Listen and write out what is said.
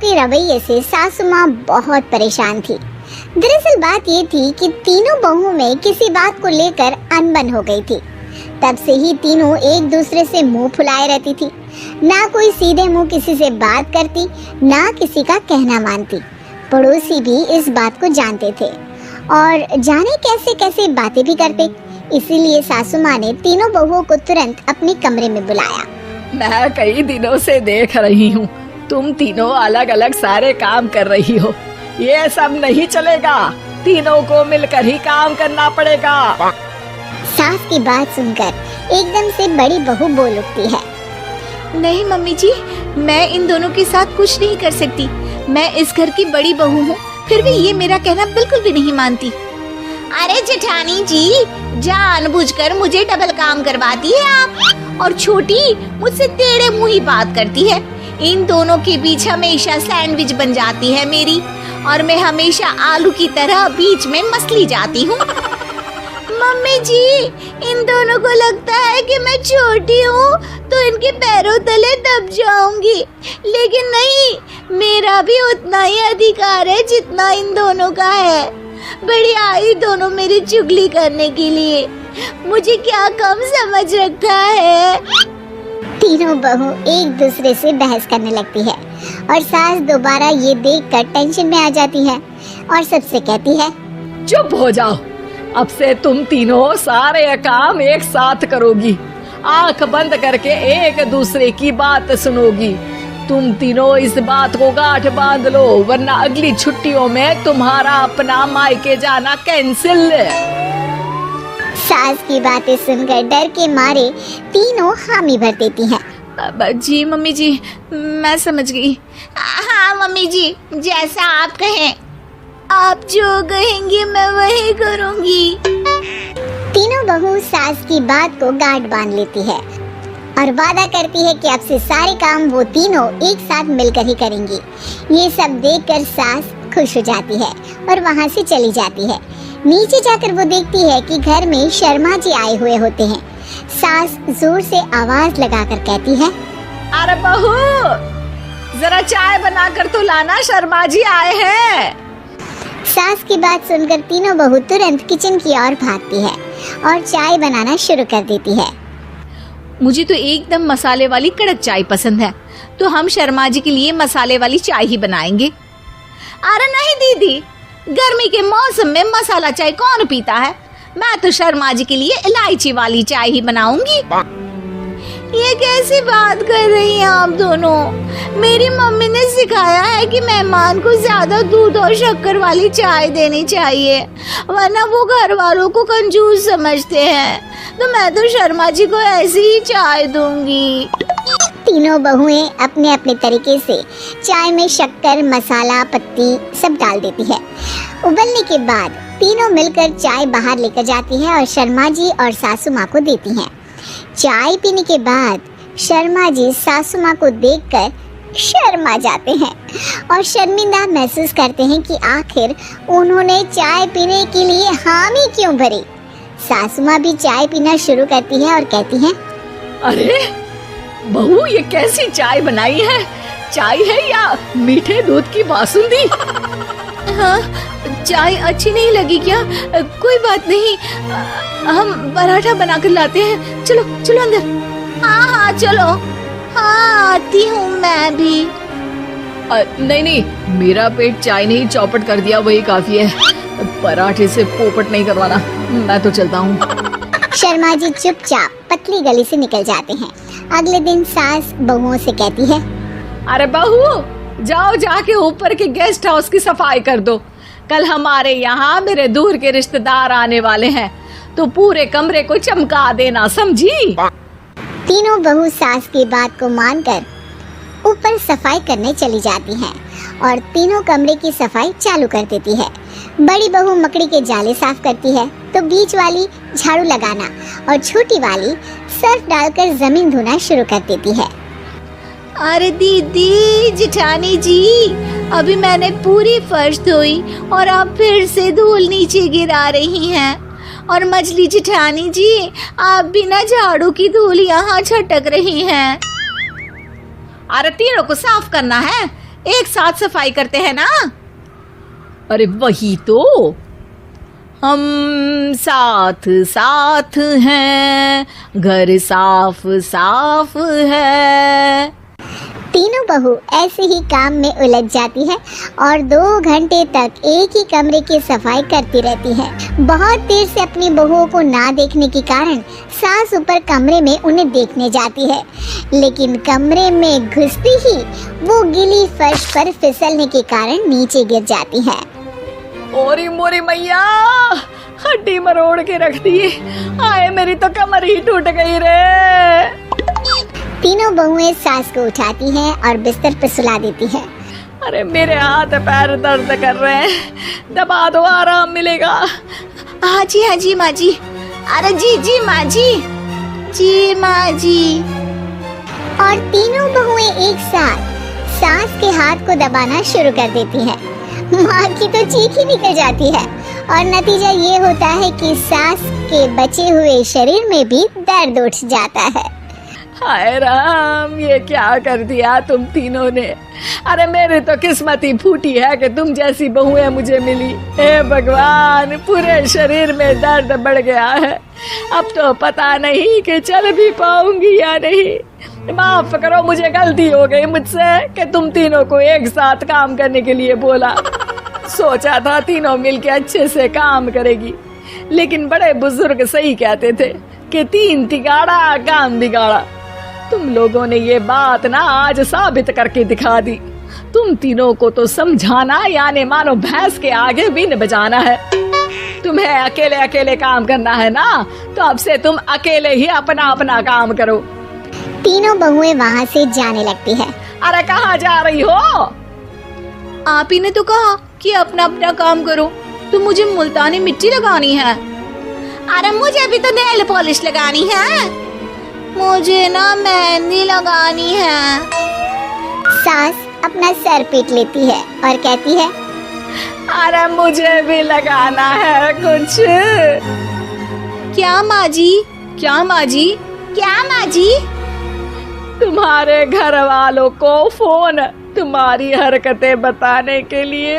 के रवैये से सासू माँ बहुत परेशान थी। दरअसल बात ये थी कि तीनों बहुओं में किसी बात को लेकर अनबन हो गई थी। तब से ही तीनों एक दूसरे से मुंह फुलाए रहती थी। ना कोई सीधे मुंह किसी से बात करती, ना किसी का कहना मानती। पड़ोसी भी इस बात को जानते थे और जाने कैसे कैसे बातें भी करते। इसीलिए सासू माँ ने तीनों बहुओं को तुरंत अपने कमरे में बुलाया। मैं कई दिनों से देख रही हूँ, तुम तीनों अलग अलग सारे काम कर रही हो। ये सब नहीं चलेगा, तीनों को मिलकर ही काम करना पड़ेगा। सास की बात सुनकर एकदम से बड़ी बहू बोल उठती है। नहीं मम्मी जी, मैं इन दोनों के साथ कुछ नहीं कर सकती। मैं इस घर की बड़ी बहू हूँ, फिर भी ये मेरा कहना बिल्कुल भी नहीं मानती। अरे जेठानी जी, जानबूझकर मुझे डबल काम करवाती है आप। और छोटी मुझसे टेढ़े मुंह ही बात करती है। इन दोनों के बीच हमेशा सैंडविच बन जाती है मेरी, और मैं हमेशा आलू की तरह बीच में मसली जाती हूँ। मम्मी जी, इन दोनों को लगता है कि मैं छोटी हूँ तो इनके पैरों तले दब जाऊंगी, लेकिन नहीं, मेरा भी उतना ही अधिकार है जितना इन दोनों का है। बड़ी आई दोनों मेरी चुगली करने के लिए, मुझे क्या कम समझ रखा है। तीनों बहू एक दूसरे से बहस करने लगती है और सास दोबारा ये देखकर टेंशन में आ जाती है और सबसे कहती है, चुप हो जाओ, अब से तुम तीनों सारे काम एक साथ करोगी। आंख बंद करके एक दूसरे की बात सुनोगी। तुम तीनों इस बात को गांठ बांध लो, वरना अगली छुट्टियों में तुम्हारा अपना मायके जाना कैंसिल। सास की बातें सुनकर डर के मारे तीनों हामी भर देती हैं। जी मम्मी जी, मैं समझ गई। हाँ मम्मी जी, जैसा आप कहें। आप जो कहेंगी मैं वही करूंगी। तीनों बहू सास की बात को गांठ बांध लेती है और वादा करती है कि अब से सारे काम वो तीनों एक साथ मिलकर ही करेंगी। ये सब देखकर सास खुश हो जाती है और वहाँ से चली जाती है। नीचे जाकर वो देखती है कि घर में शर्मा जी आए हुए होते हैं। सास जोर से आवाज लगाकर कहती है, अरे बहू, जरा चाय बनाकर तो लाना, शर्मा जी आए हैं। सास की बात सुनकर तीनों बहू तुरंत किचन की ओर भागती है और चाय बनाना शुरू कर देती है। मुझे तो एकदम मसाले वाली कड़क चाय पसंद है, तो हम शर्मा जी के लिए मसाले वाली चाय ही बनाएंगे। अरे नहीं दीदी, गर्मी के मौसम में मसाला चाय कौन पीता है? मैं तो शर्मा जी के लिए इलायची वाली चाय ही बनाऊंगी। ये कैसी बात कर रही हैं आप दोनों? मेरी मम्मी ने सिखाया है कि मेहमान को ज्यादा दूध और शक्कर वाली चाय देनी चाहिए, वरना वो घर वालों को कंजूस समझते हैं। तो मैं तो शर्मा जी को ऐसी ही चाय दूंगी। तीनों बहुएं अपने अपने तरीके से चाय में शक्कर, मसाला, पत्ती सब डाल देती है। उबलने के बाद तीनों मिलकर चाय बाहर लेकर जाती है और शर्मा जी और सासू माँ को देती हैं। चाय पीने के बाद शर्मा जी सासू माँ को देखकर शर्मा जाते हैं और शर्मिंदा महसूस करते हैं कि आखिर उन्होंने चाय पीने के लिए हामी क्यों भरी। सासू माँ भी चाय पीना शुरू करती है और कहती हैं, अरे बहू, ये कैसी चाय बनाई है? चाय है या मीठे दूध की बासुंदी? हाँ, चाय अच्छी नहीं लगी क्या? कोई बात नहीं, हम पराठा बनाकर लाते हैं। चलो चलो अंदर। हाँ हाँ चलो। हाँ आती हूँ मैं भी। नहीं नहीं, मेरा पेट चाय ने ही चौपट कर दिया, वही काफी है। पराठे से पोपट नहीं करवाना, मैं तो चलता हूँ। शर्मा जी चुपचाप पतली गली से निकल जाते हैं। अगले दिन सास बहुओं से कहती है, अरे बहू, जाओ जाके ऊपर के गेस्ट हाउस की सफाई कर दो। कल हमारे यहाँ मेरे दूर के रिश्तेदार आने वाले हैं, तो पूरे कमरे को चमका देना, समझी? तीनों बहू सास की बात को मानकर ऊपर सफाई करने चली जाती हैं और तीनों कमरे की सफाई चालू कर देती है। बड़ी बहू मकड़ी के जाले साफ करती है तो बीच वाली झाड़ू लगाना और छोटी वाली सर्फ डालकर जमीन धोना शुरू कर देती है। अरे दीदी, जेठानी जी, अभी मैंने पूरी फर्श धोई और आप फिर से धूल नीचे गिरा रही हैं। और मछली जेठानी जी, आप बिना झाड़ू की धूल यहाँ छटक रही हैं। अरे तीनों को साफ करना है, एक साथ सफाई करते हैं ना। अरे वही तो, हम साथ साथ हैं, घर साफ साफ है। तीनों बहू ऐसे ही काम में उलझ जाती है और 2 घंटे तक एक ही कमरे की सफाई करती रहती है। बहुत देर से अपनी बहुओं को ना देखने के कारण सास ऊपर कमरे में उन्हें देखने जाती है, लेकिन कमरे में घुसती ही वो गीली फर्श पर फिसलने के कारण नीचे गिर जाती है। ओरी मोरी मैया, हड्डी मरोड़ के रख दी। आए मेरी तो कमर ही टूट गई रे। तीनों बहुएं सास को उठाती हैं और बिस्तर पर सुला देती है। अरे मेरे हाथ पैर दर्द कर रहे हैं, दबा दो आराम मिलेगा। हाँ जी माँ जी। अरे जी माँ जी माँ जी। और तीनों बहुएं एक साथ सास के हाथ को दबाना शुरू कर देती हैं। माँ की तो चीख ही निकल जाती है और नतीजा ये होता है कि सास के बचे हुए शरीर में भी दर्द उठ जाता है। हाय राम, ये क्या कर दिया तुम तीनों ने। अरे मेरी तो किस्मत ही फूटी है कि तुम जैसी बहुएं मुझे मिली। हे भगवान, पूरे शरीर में दर्द बढ़ गया है। अब तो पता नहीं कि चल भी पाऊंगी या नहीं। माफ करो, मुझे गलती हो गई मुझसे कि तुम तीनों को एक साथ काम करने के लिए बोला। सोचा था तीनों मिलके अच्छे से काम करेगी, लेकिन बड़े बुजुर्ग सही कहते थे कि 3 तिगाड़ा काम बिगाड़ा। तुम लोगों ने ये बात ना आज साबित करके दिखा दी। तुम तीनों को तो समझाना यानी मानो भैंस के आगे बीन बजाना है। तुम्हें अकेले अकेले काम करना है ना, तो अब से तुम अकेले ही अपना अपना काम करो। तीनों बहुएं वहाँ से जाने लगती है। अरे कहाँ जा रही हो? आप ही ने तो कहा कि अपना अपना काम करो, तो मुझे मुल्तानी मिट्टी लगानी है। अरे मुझे भी तो नेल पॉलिश लगानी है। मुझे ना मेहंदी लगानी है। सास अपना सर पीट लेती है और कहती है, अरे मुझे भी लगाना है कुछ। क्या माँ जी? क्या माँ जी? क्या माँ जी? तुम्हारे घर वालों को फोन तुम्हारी हरकतें बताने के लिए।